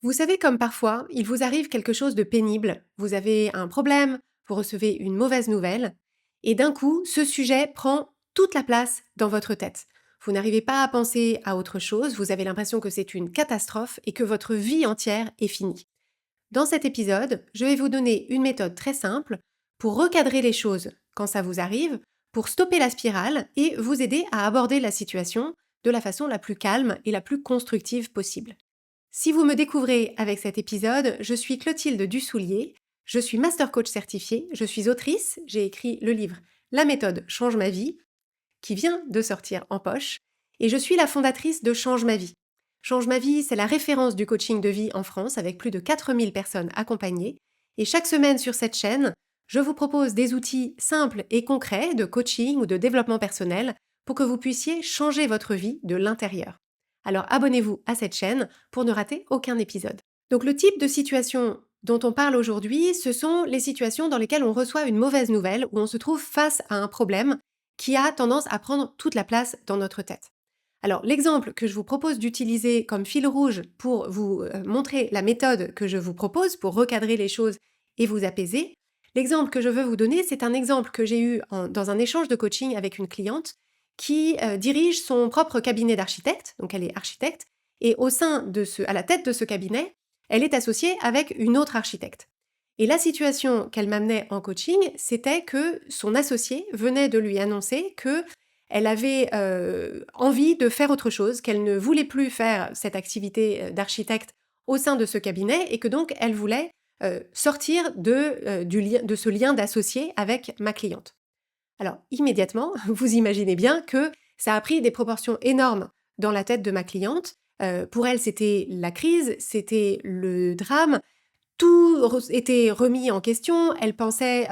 Vous savez, comme parfois, il vous arrive quelque chose de pénible, vous avez un problème, vous recevez une mauvaise nouvelle, et d'un coup, ce sujet prend toute la place dans votre tête. Vous n'arrivez pas à penser à autre chose, vous avez l'impression que c'est une catastrophe et que votre vie entière est finie. Dans cet épisode, je vais vous donner une méthode très simple pour recadrer les choses quand ça vous arrive, pour stopper la spirale et vous aider à aborder la situation de la façon la plus calme et la plus constructive possible. Si vous me découvrez avec cet épisode, je suis Clotilde Dussoulier, je suis master coach certifiée, je suis autrice, j'ai écrit le livre La méthode change ma vie, qui vient de sortir en poche, et je suis la fondatrice de Change ma vie. Change ma vie, c'est la référence du coaching de vie en France avec plus de 4000 personnes accompagnées, et chaque semaine sur cette chaîne, je vous propose des outils simples et concrets de coaching ou de développement personnel pour que vous puissiez changer votre vie de l'intérieur. Alors abonnez-vous à cette chaîne pour ne rater aucun épisode. Donc le type de situation dont on parle aujourd'hui, ce sont les situations dans lesquelles on reçoit une mauvaise nouvelle, où on se trouve face à un problème qui a tendance à prendre toute la place dans notre tête. Alors l'exemple que je vous propose d'utiliser comme fil rouge pour vous montrer la méthode que je vous propose pour recadrer les choses et vous apaiser, l'exemple que je veux vous donner, c'est un exemple que j'ai eu dans un échange de coaching avec une cliente qui dirige son propre cabinet d'architecte, donc elle est architecte, et à la tête de ce cabinet, elle est associée avec une autre architecte. Et la situation qu'elle m'amenait en coaching, c'était que son associé venait de lui annoncer que elle avait envie de faire autre chose, qu'elle ne voulait plus faire cette activité d'architecte au sein de ce cabinet et que donc elle voulait sortir de ce lien d'associé avec ma cliente. Alors immédiatement, vous imaginez bien que ça a pris des proportions énormes dans la tête de ma cliente. Pour elle, c'était la crise, c'était le drame, était remis en question, elle pensait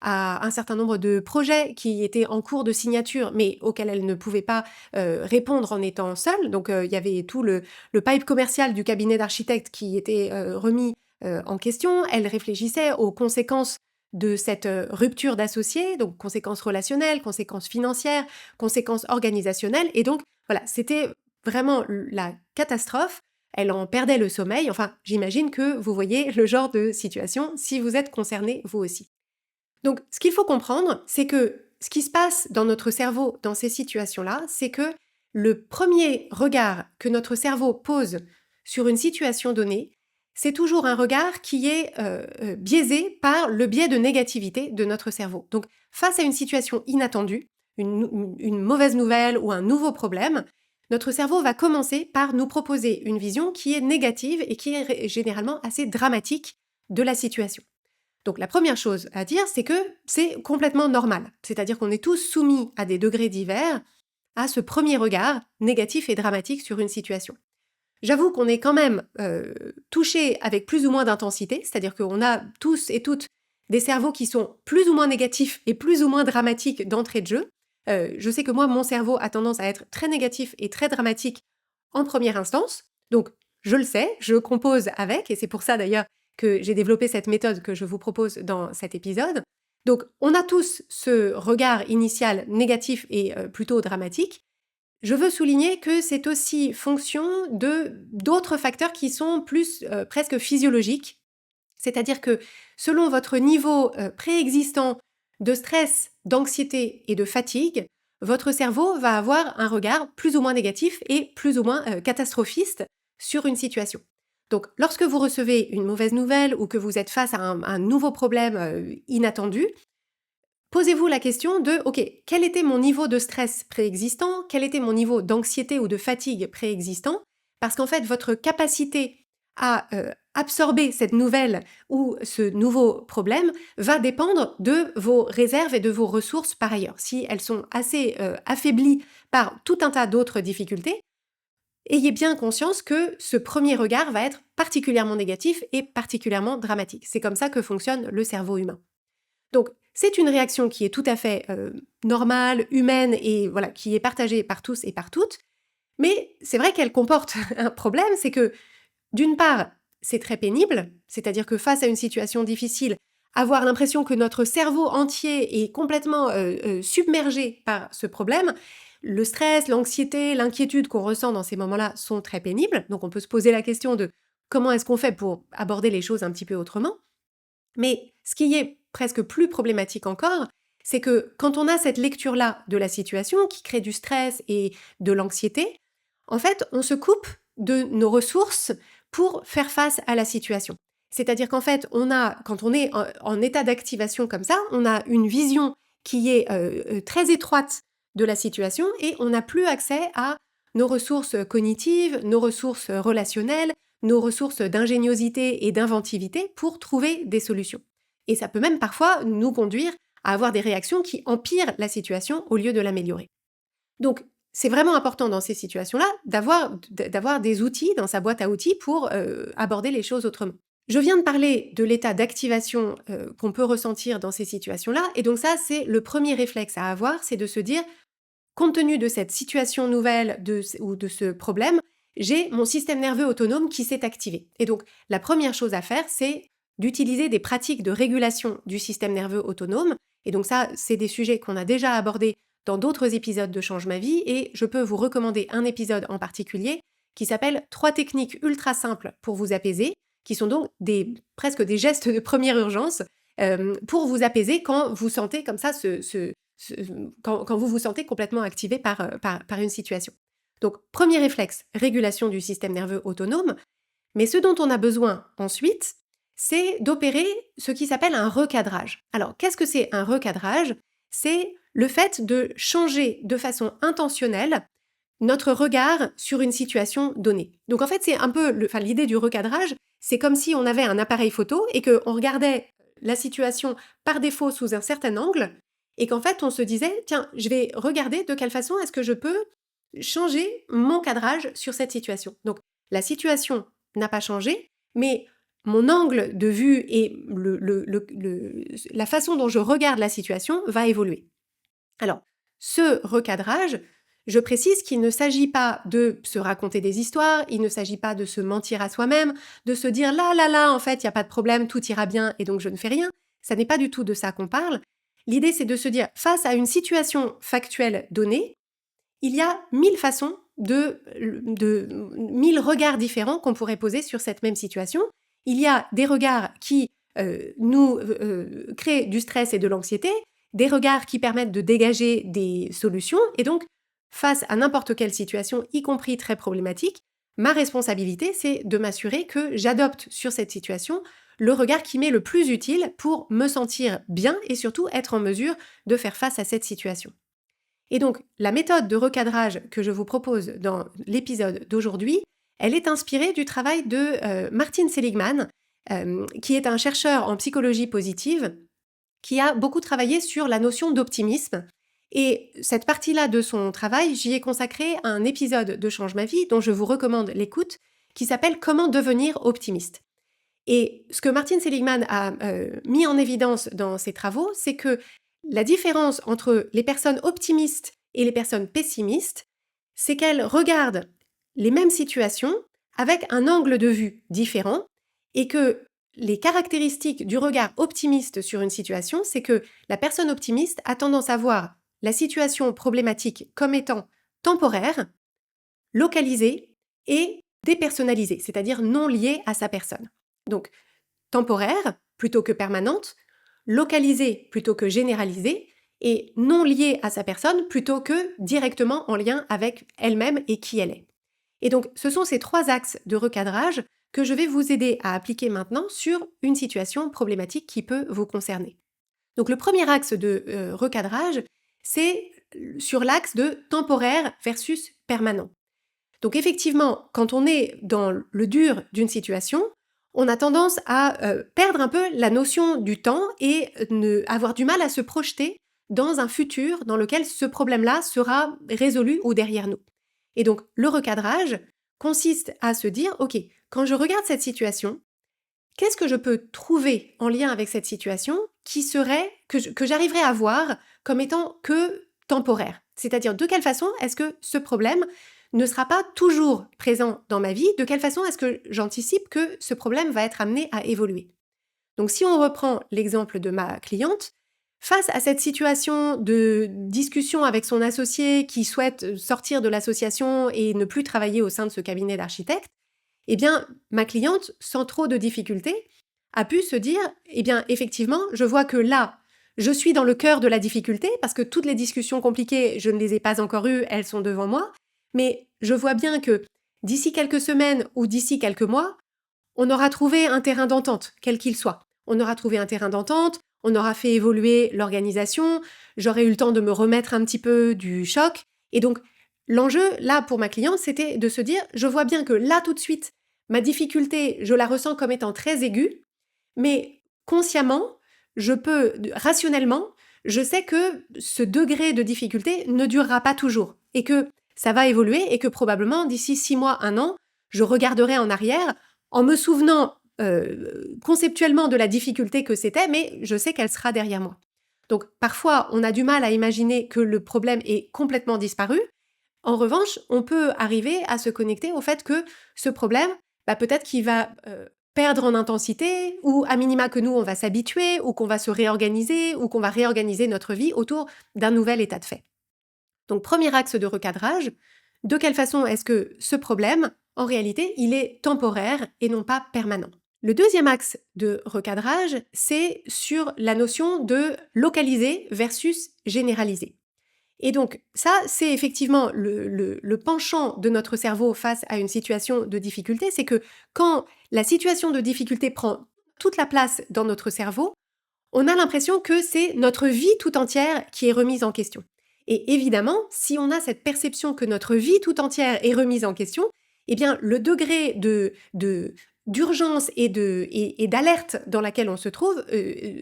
à un certain nombre de projets qui étaient en cours de signature, mais auxquels elle ne pouvait pas répondre en étant seule. Donc il y avait tout le pipe commercial du cabinet d'architectes qui était remis en question. Elle réfléchissait aux conséquences de cette rupture d'associés, donc conséquences relationnelles, conséquences financières, conséquences organisationnelles. Et donc voilà, c'était vraiment la catastrophe. Elle en perdait le sommeil, enfin j'imagine que vous voyez le genre de situation si vous êtes concerné vous aussi. Donc ce qu'il faut comprendre, c'est que ce qui se passe dans notre cerveau dans ces situations-là, c'est que le premier regard que notre cerveau pose sur une situation donnée, c'est toujours un regard qui est biaisé par le biais de négativité de notre cerveau. Donc face à une situation inattendue, une mauvaise nouvelle ou un nouveau problème, notre cerveau va commencer par nous proposer une vision qui est négative et qui est généralement assez dramatique de la situation. Donc la première chose à dire, c'est que c'est complètement normal. C'est-à-dire qu'on est tous soumis à des degrés divers à ce premier regard négatif et dramatique sur une situation. J'avoue qu'on est quand même touché avec plus ou moins d'intensité, c'est-à-dire qu'on a tous et toutes des cerveaux qui sont plus ou moins négatifs et plus ou moins dramatiques d'entrée de jeu. Je sais que moi, mon cerveau a tendance à être très négatif et très dramatique en première instance. Donc, je le sais, je compose avec, et c'est pour ça d'ailleurs que j'ai développé cette méthode que je vous propose dans cet épisode. Donc, on a tous ce regard initial négatif et plutôt dramatique. Je veux souligner que c'est aussi fonction de d'autres facteurs qui sont plus presque physiologiques. C'est-à-dire que selon votre niveau préexistant de stress, d'anxiété et de fatigue, votre cerveau va avoir un regard plus ou moins négatif et plus ou moins catastrophiste sur une situation. Donc lorsque vous recevez une mauvaise nouvelle ou que vous êtes face à un nouveau problème inattendu, posez-vous la question de, ok, quel était mon niveau de stress préexistant, quel était mon niveau d'anxiété ou de fatigue préexistant, parce qu'en fait, votre capacité à absorber cette nouvelle ou ce nouveau problème va dépendre de vos réserves et de vos ressources par ailleurs. Si elles sont assez affaiblies par tout un tas d'autres difficultés, ayez bien conscience que ce premier regard va être particulièrement négatif et particulièrement dramatique. C'est comme ça que fonctionne le cerveau humain. Donc, c'est une réaction qui est tout à fait normale, humaine et voilà, qui est partagée par tous et par toutes. Mais c'est vrai qu'elle comporte un problème, c'est que d'une part, c'est très pénible, c'est-à-dire que face à une situation difficile, avoir l'impression que notre cerveau entier est complètement submergé par ce problème, le stress, l'anxiété, l'inquiétude qu'on ressent dans ces moments-là sont très pénibles. Donc on peut se poser la question de comment est-ce qu'on fait pour aborder les choses un petit peu autrement. Mais ce qui est presque plus problématique encore, c'est que quand on a cette lecture-là de la situation qui crée du stress et de l'anxiété, en fait, on se coupe de nos ressources pour faire face à la situation. C'est-à-dire qu'en fait, quand on est en état d'activation comme ça, on a une vision qui est très étroite de la situation et on n'a plus accès à nos ressources cognitives, nos ressources relationnelles, nos ressources d'ingéniosité et d'inventivité pour trouver des solutions. Et ça peut même parfois nous conduire à avoir des réactions qui empirent la situation au lieu de l'améliorer. Donc, c'est vraiment important dans ces situations-là d'avoir des outils dans sa boîte à outils pour aborder les choses autrement. Je viens de parler de l'état d'activation qu'on peut ressentir dans ces situations-là, et donc ça, c'est le premier réflexe à avoir, c'est de se dire, compte tenu de cette situation nouvelle ou de ce problème, j'ai mon système nerveux autonome qui s'est activé. Et donc, la première chose à faire, c'est d'utiliser des pratiques de régulation du système nerveux autonome. Et donc ça, c'est des sujets qu'on a déjà abordés dans d'autres épisodes de Change ma vie, et je peux vous recommander un épisode en particulier qui s'appelle 3 techniques ultra simples pour vous apaiser, qui sont donc presque des gestes de première urgence pour vous apaiser quand vous sentez comme ça quand vous vous sentez complètement activé par une situation. Donc, premier réflexe, régulation du système nerveux autonome. Mais ce dont on a besoin ensuite, c'est d'opérer ce qui s'appelle un recadrage. Alors, qu'est-ce que c'est un recadrage? C'est le fait de changer de façon intentionnelle notre regard sur une situation donnée. Donc en fait, c'est un peu l'idée du recadrage, c'est comme si on avait un appareil photo et qu'on regardait la situation par défaut sous un certain angle et qu'en fait, on se disait, tiens, je vais regarder de quelle façon est-ce que je peux changer mon cadrage sur cette situation. Donc la situation n'a pas changé, mais mon angle de vue et la façon dont je regarde la situation va évoluer. Alors, ce recadrage, je précise qu'il ne s'agit pas de se raconter des histoires, il ne s'agit pas de se mentir à soi-même, de se dire là, en fait, il n'y a pas de problème, tout ira bien et donc je ne fais rien. Ça n'est pas du tout de ça qu'on parle. L'idée, c'est de se dire, face à une situation factuelle donnée, il y a 1000 façons 1000 regards différents qu'on pourrait poser sur cette même situation. Il y a des regards qui nous créent du stress et de l'anxiété, des regards qui permettent de dégager des solutions, et donc, face à n'importe quelle situation, y compris très problématique, ma responsabilité, c'est de m'assurer que j'adopte sur cette situation le regard qui m'est le plus utile pour me sentir bien et surtout être en mesure de faire face à cette situation. Et donc, la méthode de recadrage que je vous propose dans l'épisode d'aujourd'hui, elle est inspirée du travail de Martin Seligman, qui est un chercheur en psychologie positive, qui a beaucoup travaillé sur la notion d'optimisme. Et cette partie-là de son travail, j'y ai consacré un épisode de Change ma vie, dont je vous recommande l'écoute, qui s'appelle « Comment devenir optimiste ». Et ce que Martin Seligman a mis en évidence dans ses travaux, c'est que la différence entre les personnes optimistes et les personnes pessimistes, c'est qu'elles regardent les mêmes situations avec un angle de vue différent et que les caractéristiques du regard optimiste sur une situation, c'est que la personne optimiste a tendance à voir la situation problématique comme étant temporaire, localisée et dépersonnalisée, c'est-à-dire non liée à sa personne. Donc, temporaire plutôt que permanente, localisée plutôt que généralisée, et non liée à sa personne plutôt que directement en lien avec elle-même et qui elle est. Et donc, ce sont ces 3 axes de recadrage que je vais vous aider à appliquer maintenant sur une situation problématique qui peut vous concerner. Donc, le premier axe de recadrage, c'est sur l'axe de temporaire versus permanent. Donc, effectivement, quand on est dans le dur d'une situation, on a tendance à perdre un peu la notion du temps et avoir du mal à se projeter dans un futur dans lequel ce problème-là sera résolu ou derrière nous. Et donc, le recadrage consiste à se dire, OK, quand je regarde cette situation, qu'est-ce que je peux trouver en lien avec cette situation que j'arriverais à voir comme étant que temporaire? C'est-à-dire, de quelle façon est-ce que ce problème ne sera pas toujours présent dans ma vie? De quelle façon est-ce que j'anticipe que ce problème va être amené à évoluer? Donc, si on reprend l'exemple de ma cliente, face à cette situation de discussion avec son associé qui souhaite sortir de l'association et ne plus travailler au sein de ce cabinet d'architecte, eh bien, ma cliente, sans trop de difficultés, a pu se dire, eh bien, effectivement, je vois que là, je suis dans le cœur de la difficulté parce que toutes les discussions compliquées, je ne les ai pas encore eues, elles sont devant moi, mais je vois bien que d'ici quelques semaines ou d'ici quelques mois, on aura trouvé un terrain d'entente, quel qu'il soit. On aura trouvé un terrain d'entente, on aura fait évoluer l'organisation, j'aurai eu le temps de me remettre un petit peu du choc. Et donc, l'enjeu, là, pour ma cliente, c'était de se dire, je vois bien que là, tout de suite, ma difficulté, je la ressens comme étant très aiguë, mais consciemment, rationnellement, je sais que ce degré de difficulté ne durera pas toujours et que ça va évoluer et que probablement d'ici 6 mois, 1 an, je regarderai en arrière en me souvenant conceptuellement de la difficulté que c'était, mais je sais qu'elle sera derrière moi. Donc parfois, on a du mal à imaginer que le problème est complètement disparu. En revanche, on peut arriver à se connecter au fait que ce problème, peut-être qu'il va perdre en intensité, ou à minima que nous, on va s'habituer, ou qu'on va se réorganiser, ou qu'on va réorganiser notre vie autour d'un nouvel état de fait. Donc, premier axe de recadrage, de quelle façon est-ce que ce problème, en réalité, il est temporaire et non pas permanent? Le deuxième axe de recadrage, c'est sur la notion de localiser versus généraliser. Et donc, ça, c'est effectivement le penchant de notre cerveau face à une situation de difficulté, c'est que quand la situation de difficulté prend toute la place dans notre cerveau, on a l'impression que c'est notre vie tout entière qui est remise en question. Et évidemment, si on a cette perception que notre vie tout entière est remise en question, eh bien, le degré d'urgence et d'alerte dans laquelle on se trouve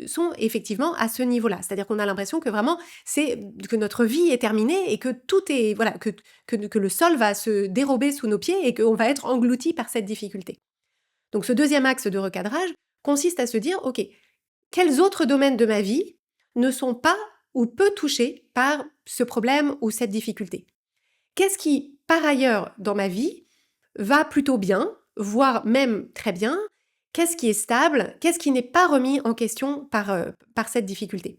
sont effectivement à ce niveau-là. C'est-à-dire qu'on a l'impression que vraiment, que notre vie est terminée et que tout est, voilà, que le sol va se dérober sous nos pieds et qu'on va être englouti par cette difficulté. Donc, ce deuxième axe de recadrage consiste à se dire, OK, quels autres domaines de ma vie ne sont pas ou peu touchés par ce problème ou cette difficulté? Qu'est-ce qui, par ailleurs, dans ma vie, va plutôt bien, voire même très bien? Qu'est-ce qui est stable? Qu'est-ce qui n'est pas remis en question par cette difficulté?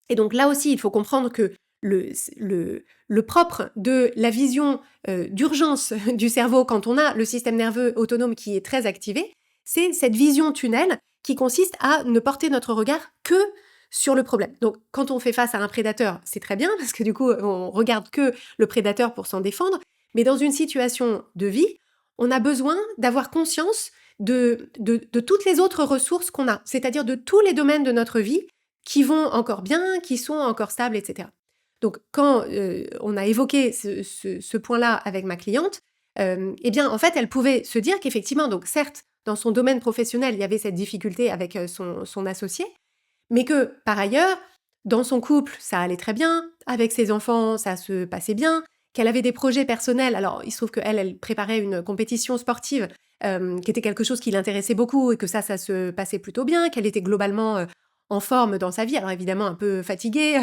Et donc là aussi, il faut comprendre que le propre de la vision d'urgence du cerveau quand on a le système nerveux autonome qui est très activé, c'est cette vision tunnel qui consiste à ne porter notre regard que sur le problème. Donc quand on fait face à un prédateur, c'est très bien parce que du coup, on regarde que le prédateur pour s'en défendre, mais dans une situation de vie, on a besoin d'avoir conscience de toutes les autres ressources qu'on a, c'est-à-dire de tous les domaines de notre vie qui vont encore bien, qui sont encore stables, etc. Donc, quand on a évoqué ce point-là avec ma cliente, eh bien, en fait, elle pouvait se dire qu'effectivement, donc certes, dans son domaine professionnel, il y avait cette difficulté avec son associé, mais que, par ailleurs, dans son couple, ça allait très bien, avec ses enfants, ça se passait bien, qu'elle avait des projets personnels. Alors, il se trouve qu'elle, elle préparait une compétition sportive qui était quelque chose qui l'intéressait beaucoup et que ça se passait plutôt bien, qu'elle était globalement en forme dans sa vie, alors évidemment un peu fatiguée,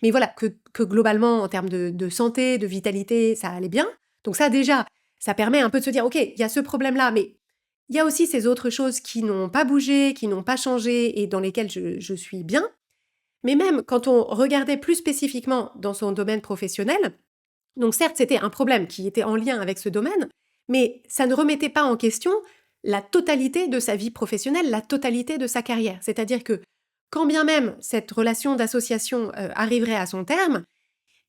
mais voilà, que globalement, en termes de santé, de vitalité, ça allait bien. Donc ça, déjà, ça permet un peu de se dire, OK, il y a ce problème-là, mais il y a aussi ces autres choses qui n'ont pas bougé, qui n'ont pas changé et dans lesquelles je suis bien. Mais même quand on regardait plus spécifiquement dans son domaine professionnel, donc certes, c'était un problème qui était en lien avec ce domaine, mais ça ne remettait pas en question la totalité de sa vie professionnelle, la totalité de sa carrière. C'est-à-dire que quand bien même cette relation d'association arriverait à son terme,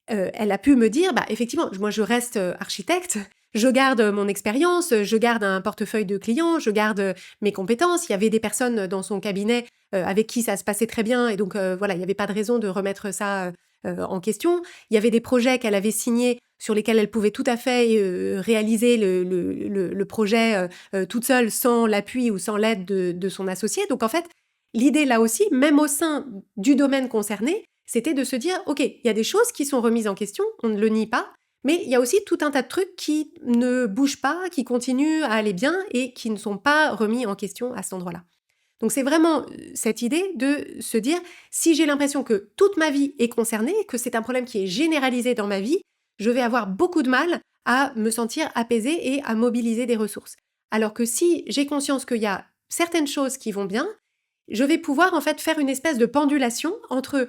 elle a pu me dire, effectivement, moi je reste architecte, je garde mon expérience, je garde un portefeuille de clients, je garde mes compétences. Il y avait des personnes dans son cabinet avec qui ça se passait très bien et donc voilà, il n'y avait pas de raison de remettre ça en question. Il y avait des projets qu'elle avait signés sur lesquels elle pouvait tout à fait réaliser le projet toute seule sans l'appui ou sans l'aide de son associé. Donc en fait, l'idée là aussi, même au sein du domaine concerné, c'était de se dire, OK, il y a des choses qui sont remises en question, on ne le nie pas, mais il y a aussi tout un tas de trucs qui ne bougent pas, qui continuent à aller bien et qui ne sont pas remis en question à cet endroit-là. Donc c'est vraiment cette idée de se dire, si j'ai l'impression que toute ma vie est concernée, que c'est un problème qui est généralisé dans ma vie, je vais avoir beaucoup de mal à me sentir apaisée et à mobiliser des ressources. Alors que si j'ai conscience qu'il y a certaines choses qui vont bien, je vais pouvoir en fait faire une espèce de pendulation entre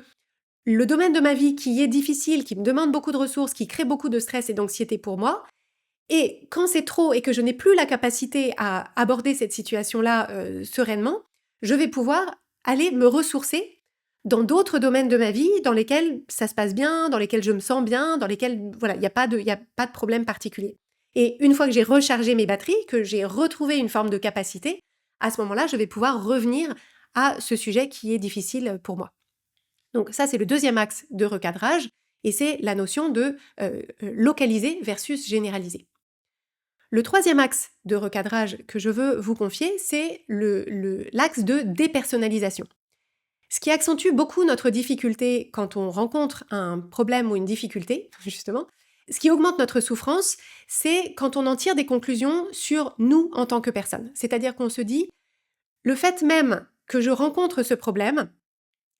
le domaine de ma vie qui est difficile, qui me demande beaucoup de ressources, qui crée beaucoup de stress et d'anxiété pour moi, Et quand c'est trop et que je n'ai plus la capacité à aborder cette situation-là sereinement, je vais pouvoir aller me ressourcer dans d'autres domaines de ma vie dans lesquels ça se passe bien, dans lesquels je me sens bien, dans lesquels voilà, il y a pas de problème particulier. Et une fois que j'ai rechargé mes batteries, que j'ai retrouvé une forme de capacité, à ce moment-là, je vais pouvoir revenir à ce sujet qui est difficile pour moi. Donc ça, c'est le deuxième axe de recadrage, et c'est la notion de localiser versus généraliser. Le troisième axe de recadrage que je veux vous confier, c'est l'axe de dépersonnalisation. Ce qui accentue beaucoup notre difficulté quand on rencontre un problème ou une difficulté, justement, ce qui augmente notre souffrance, c'est quand on en tire des conclusions sur nous en tant que personne. C'est-à-dire qu'on se dit, le fait même que je rencontre ce problème,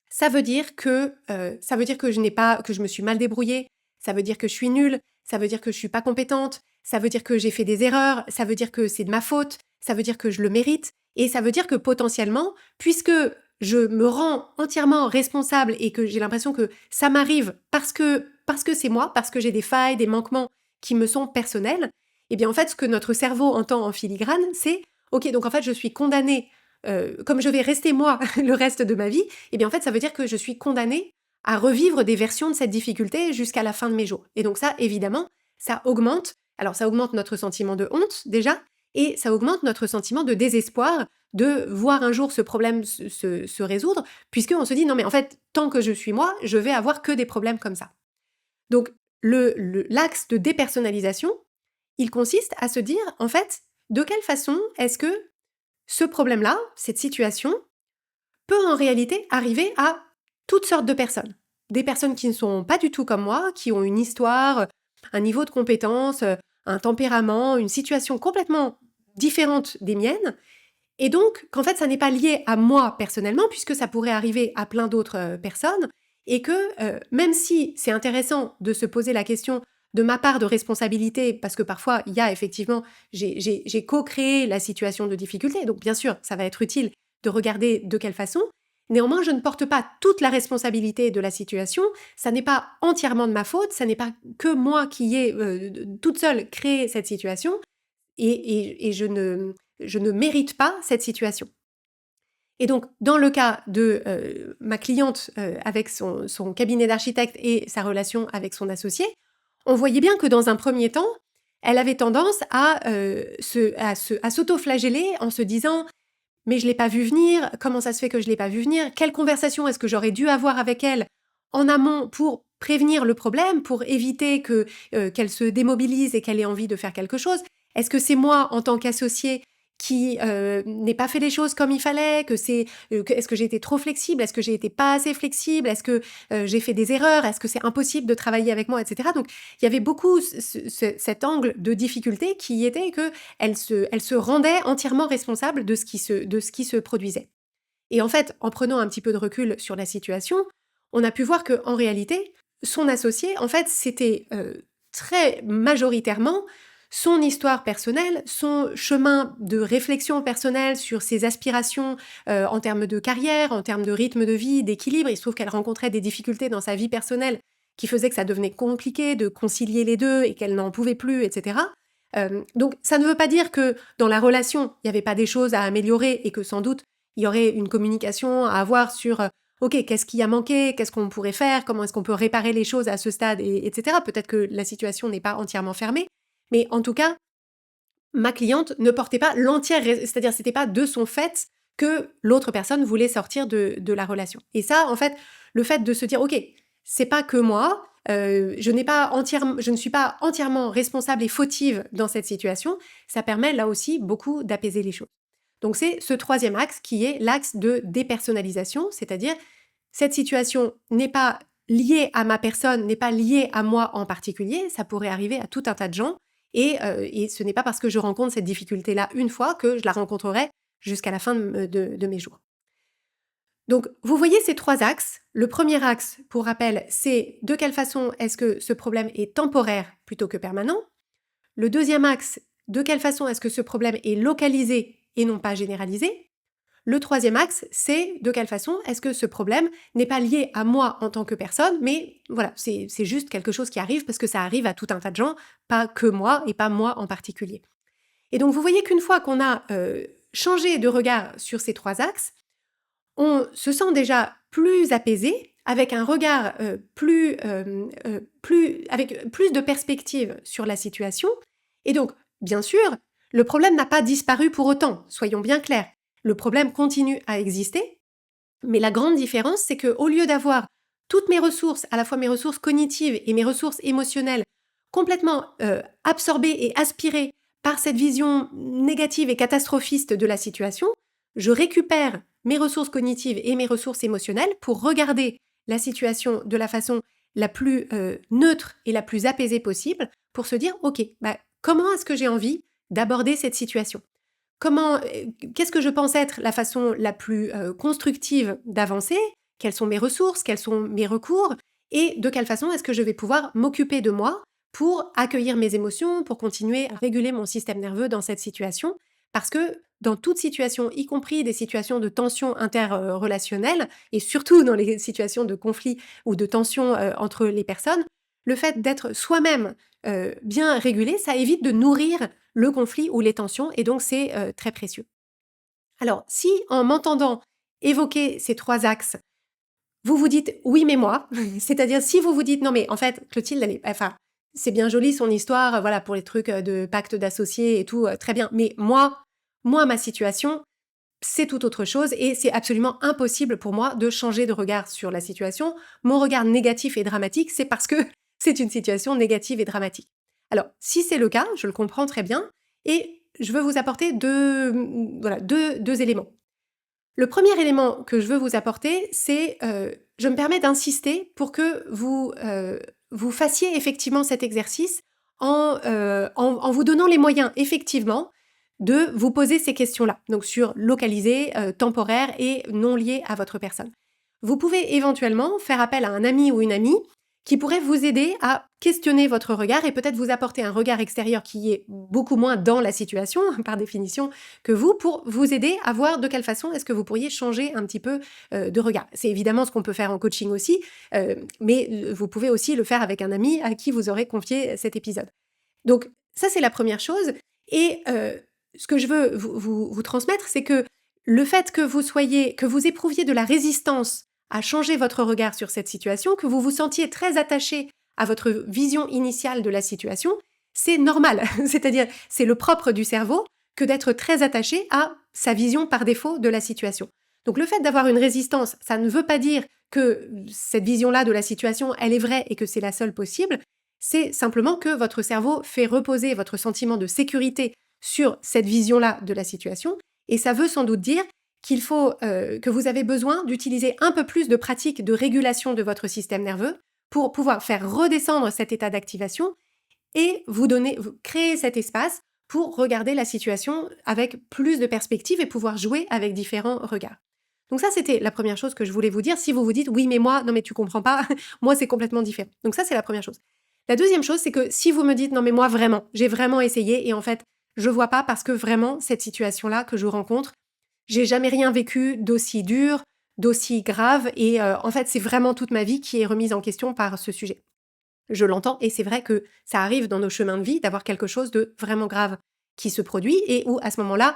ça veut dire que que je me suis mal débrouillée, ça veut dire que je suis nulle, ça veut dire que je suis pas compétente, ça veut dire que j'ai fait des erreurs, ça veut dire que c'est de ma faute, ça veut dire que je le mérite, et ça veut dire que potentiellement, puisque je me rends entièrement responsable et que j'ai l'impression que ça m'arrive parce que c'est moi, parce que j'ai des failles, des manquements qui me sont personnels, eh bien en fait ce que notre cerveau entend en filigrane, c'est OK, donc en fait je suis condamnée comme je vais rester moi le reste de ma vie, eh bien en fait ça veut dire que je suis condamnée à revivre des versions de cette difficulté jusqu'à la fin de mes jours. Et donc ça, évidemment, ça augmente. Alors ça augmente notre sentiment de honte déjà, et ça augmente notre sentiment de désespoir de voir un jour ce problème se résoudre, puisqu'on se dit non mais en fait, tant que je suis moi, je vais avoir que des problèmes comme ça. Donc l'axe de dépersonnalisation, il consiste à se dire en fait, de quelle façon est-ce que ce problème-là, cette situation, peut en réalité arriver à toutes sortes de personnes. Des personnes qui ne sont pas du tout comme moi, qui ont une histoire, un niveau de compétence, un tempérament, une situation complètement différente des miennes, et donc qu'en fait ça n'est pas lié à moi personnellement, puisque ça pourrait arriver à plein d'autres personnes, et que même si c'est intéressant de se poser la question de ma part de responsabilité, parce que parfois il y a effectivement, j'ai co-créé la situation de difficulté, donc bien sûr ça va être utile de regarder de quelle façon. Néanmoins, je ne porte pas toute la responsabilité de la situation, ça n'est pas entièrement de ma faute, ça n'est pas que moi qui ai toute seule créé cette situation, et je ne mérite pas cette situation. Et donc, dans le cas de ma cliente avec son cabinet d'architecte et sa relation avec son associé, on voyait bien que dans un premier temps, elle avait tendance à s'auto-flageller en se disant « mais je l'ai pas vu venir, comment ça se fait que je l'ai pas vu venir? Quelle conversation est-ce que j'aurais dû avoir avec elle en amont pour prévenir le problème, pour éviter qu'elle se démobilise et qu'elle ait envie de faire quelque chose? Est-ce que c'est moi, en tant qu'associé, qui n'ai pas fait les choses comme il fallait, est-ce que j'ai été trop flexible, est-ce que j'ai été pas assez flexible, est-ce que j'ai fait des erreurs, est-ce que c'est impossible de travailler avec moi, etc. » Donc il y avait beaucoup cet angle de difficulté qui était que elle se rendait entièrement responsable de ce qui se produisait. Et en fait, en prenant un petit peu de recul sur la situation, on a pu voir que en réalité, son associé, en fait, c'était très majoritairement son histoire personnelle, son chemin de réflexion personnelle sur ses aspirations en termes de carrière, en termes de rythme de vie, d'équilibre. Il se trouve qu'elle rencontrait des difficultés dans sa vie personnelle qui faisaient que ça devenait compliqué de concilier les deux et qu'elle n'en pouvait plus, etc. Donc ça ne veut pas dire que dans la relation, il n'y avait pas des choses à améliorer et que sans doute, il y aurait une communication à avoir sur OK, qu'est-ce qui a manqué, qu'est-ce qu'on pourrait faire, comment est-ce qu'on peut réparer les choses à ce stade, etc. Peut-être que la situation n'est pas entièrement fermée, mais en tout cas, ma cliente ne portait pas l'entière, c'est-à-dire c'était pas de son fait que l'autre personne voulait sortir de la relation. Et ça, en fait, le fait de se dire OK, c'est pas que moi, je ne suis pas entièrement responsable et fautive dans cette situation, ça permet là aussi beaucoup d'apaiser les choses. Donc c'est ce troisième axe qui est l'axe de dépersonnalisation, c'est-à-dire cette situation n'est pas liée à ma personne, n'est pas liée à moi en particulier, ça pourrait arriver à tout un tas de gens, et ce n'est pas parce que je rencontre cette difficulté-là une fois que je la rencontrerai jusqu'à la fin de mes jours. Donc, vous voyez ces trois axes. Le premier axe, pour rappel, c'est de quelle façon est-ce que ce problème est temporaire plutôt que permanent. Le deuxième axe, de quelle façon est-ce que ce problème est localisé et non pas généralisé. Le troisième axe, c'est de quelle façon est-ce que ce problème n'est pas lié à moi en tant que personne, mais voilà, c'est juste quelque chose qui arrive parce que ça arrive à tout un tas de gens, pas que moi et pas moi en particulier. Et donc vous voyez qu'une fois qu'on a changé de regard sur ces trois axes, on se sent déjà plus apaisé, avec un regard avec plus de perspective sur la situation. Et donc, bien sûr, le problème n'a pas disparu pour autant, soyons bien clairs. Le problème continue à exister, mais la grande différence, c'est qu'au lieu d'avoir toutes mes ressources, à la fois mes ressources cognitives et mes ressources émotionnelles, complètement absorbées et aspirées par cette vision négative et catastrophiste de la situation, je récupère mes ressources cognitives et mes ressources émotionnelles pour regarder la situation de la façon la plus neutre et la plus apaisée possible, pour se dire, ok, comment est-ce que j'ai envie d'aborder cette situation ? Qu'est-ce que je pense être la façon la plus constructive d'avancer ? Quelles sont mes ressources ? Quels sont mes recours ? Et de quelle façon est-ce que je vais pouvoir m'occuper de moi pour accueillir mes émotions, pour continuer à réguler mon système nerveux dans cette situation ? Parce que dans toute situation, y compris des situations de tension interrelationnelle, et surtout dans les situations de conflit ou de tension entre les personnes, le fait d'être soi-même bien régulé, ça évite de nourrir le conflit ou les tensions, et donc c'est très précieux. Alors, si en m'entendant évoquer ces trois axes, vous vous dites « oui, mais moi », c'est-à-dire si vous vous dites « non, mais en fait, Clotilde, c'est bien joli son histoire, voilà, pour les trucs de pacte d'associés et tout, très bien, mais moi, ma situation, c'est tout autre chose et c'est absolument impossible pour moi de changer de regard sur la situation. Mon regard négatif et dramatique, c'est parce que c'est une situation négative et dramatique. » Alors, si c'est le cas, je le comprends très bien et je veux vous apporter deux éléments. Le premier élément que je veux vous apporter, c'est je me permets d'insister pour que vous fassiez effectivement cet exercice en vous donnant les moyens effectivement de vous poser ces questions-là, donc sur localisé, temporaire et non lié à votre personne. Vous pouvez éventuellement faire appel à un ami ou une amie qui pourrait vous aider à questionner votre regard et peut-être vous apporter un regard extérieur qui est beaucoup moins dans la situation, par définition, que vous, pour vous aider à voir de quelle façon est-ce que vous pourriez changer un petit peu de regard. C'est évidemment ce qu'on peut faire en coaching aussi, mais vous pouvez aussi le faire avec un ami à qui vous aurez confié cet épisode. Donc ça, c'est la première chose. Et ce que je veux vous transmettre, c'est que le fait que vous éprouviez de la résistance à changer votre regard sur cette situation, que vous vous sentiez très attaché à votre vision initiale de la situation, c'est normal. C'est-à-dire, c'est le propre du cerveau que d'être très attaché à sa vision par défaut de la situation. Donc le fait d'avoir une résistance, ça ne veut pas dire que cette vision-là de la situation, elle est vraie et que c'est la seule possible. C'est simplement que votre cerveau fait reposer votre sentiment de sécurité sur cette vision-là de la situation. Et ça veut sans doute dire qu'il faut que vous avez besoin d'utiliser un peu plus de pratiques de régulation de votre système nerveux pour pouvoir faire redescendre cet état d'activation et vous créer cet espace pour regarder la situation avec plus de perspective et pouvoir jouer avec différents regards. Donc ça, c'était la première chose que je voulais vous dire. Si vous vous dites « oui, mais moi, non mais tu comprends pas, moi c'est complètement différent ». Donc ça, c'est la première chose. La deuxième chose, c'est que si vous me dites « non mais moi vraiment, j'ai vraiment essayé et en fait, je vois pas parce que vraiment, cette situation-là que je rencontre, j'ai jamais rien vécu d'aussi dur, d'aussi grave et en fait, c'est vraiment toute ma vie qui est remise en question par ce sujet. » Je l'entends et c'est vrai que ça arrive dans nos chemins de vie d'avoir quelque chose de vraiment grave qui se produit et où à ce moment-là,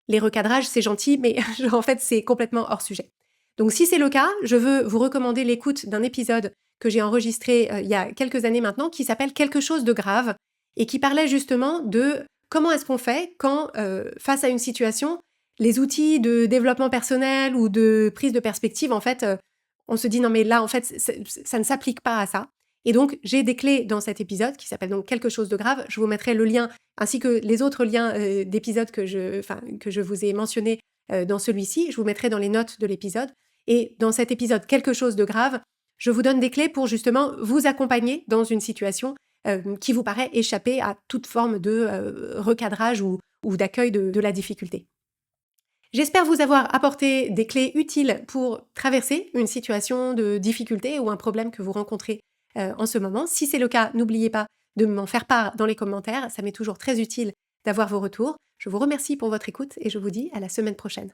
les recadrages, c'est gentil, mais en fait, c'est complètement hors sujet. Donc si c'est le cas, je veux vous recommander l'écoute d'un épisode que j'ai enregistré il y a quelques années maintenant qui s'appelle « Quelque chose de grave » et qui parlait justement de comment est-ce qu'on fait quand, face à une situation, les outils de développement personnel ou de prise de perspective, en fait, on se dit « non mais là, en fait, ça ne s'applique pas à ça ». Et donc, j'ai des clés dans cet épisode qui s'appelle donc « Quelque chose de grave ». Je vous mettrai le lien ainsi que les autres liens d'épisodes que je vous ai mentionnés dans celui-ci. Je vous mettrai dans les notes de l'épisode. Et dans cet épisode « Quelque chose de grave », je vous donne des clés pour justement vous accompagner dans une situation qui vous paraît échapper à toute forme de recadrage ou d'accueil de la difficulté. J'espère vous avoir apporté des clés utiles pour traverser une situation de difficulté ou un problème que vous rencontrez en ce moment. Si c'est le cas, n'oubliez pas de m'en faire part dans les commentaires. Ça m'est toujours très utile d'avoir vos retours. Je vous remercie pour votre écoute et je vous dis à la semaine prochaine.